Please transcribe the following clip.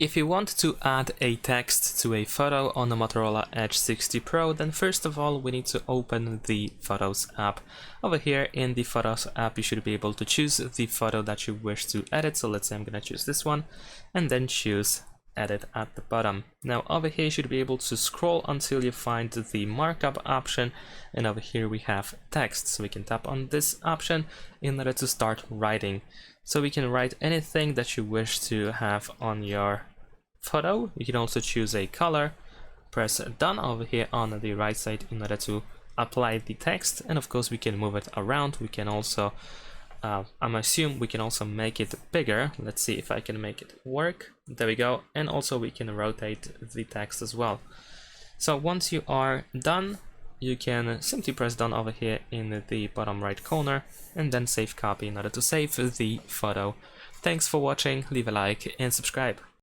If you want to add a text to a photo on the Motorola Edge 60 Pro, then first of all we need to open the Photos app. Over here in the Photos app you should be able to choose the photo that you wish to edit. So let's say I'm going to choose this one and then choose Edit at the bottom. Now over here you should be able to scroll until you find the markup option, and over here we have text. So we can tap on this option in order to start writing. So we can write anything that you wish to have on your photo. You can also choose a color, press done over here on the right side in order to apply the text, and of course we can move it around. We can also I'm assuming we can also make it bigger. Let's see if I can make it work. There we go. And also we can rotate the text as well. So once you are done, you can simply press done over here in the bottom right corner and then save copy in order to save the photo. Thanks for watching, leave a like and subscribe.